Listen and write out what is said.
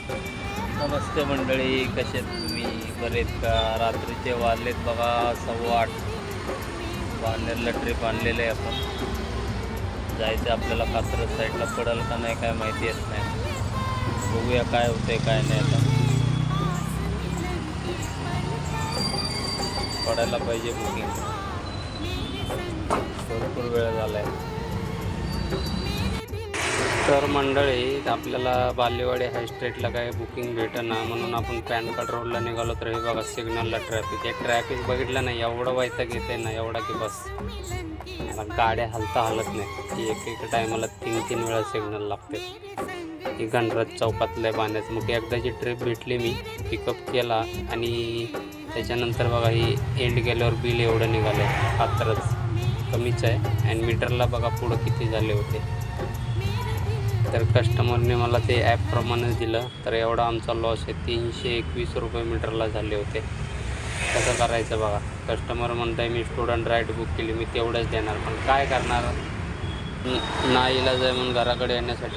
नमस्ते मंडळी, कसे आहेत तुम्ही? बरेत का? रात्रीचे वाजलेत बघा 8:15. बाणेरला ट्रिप आणलेलं आहे आपण. जायचं आपल्याला कात्रज साईडला, पडेल का नाही काय माहिती येत नाही. बघूया काय होतंय काय नाही. आता पडायला पाहिजे बुकिंग, भरपूर वेळ झाला आहे. तर मंडळी, आपल्याला बालेवाडी हायस्ट्रीटला काय बुकिंग भेटेना म्हणून आपण पॅन कार्ड रोडला निघालो. तर हे बघा सिग्नलला ट्रॅफिक आहे. ट्रॅफिक बघितलं नाही, एवढं वैताग येते ना, एवढा की बस. मला गाड्या हलत नाही. एक टायमाला 3 वेळा सिग्नल लागते. ही गणराज चौकातलं आहे पाण्याचं. मग एकदाची ट्रिप भेटली, मी पिकअप केला आणि त्याच्यानंतर बघा ही एंड गेल्यावर बिल एवढं निघालं आहे. कात्रज कमीच आहे आणि मीटरला बघा पुढं किती झाले होते. तर कस्टमरने मला ते ॲपप्रमाणेच दिलं. तर एवढा आमचा लॉस आहे. 321 रुपये मीटरला झाले होते. कसं करायचं बघा. कस्टमर म्हणत आहे मी स्टुडंट राईड बुक केली, मी तेवढंच देणार, पण काय करणार, नाईलाज आहे म्हणून घराकडे येण्यासाठी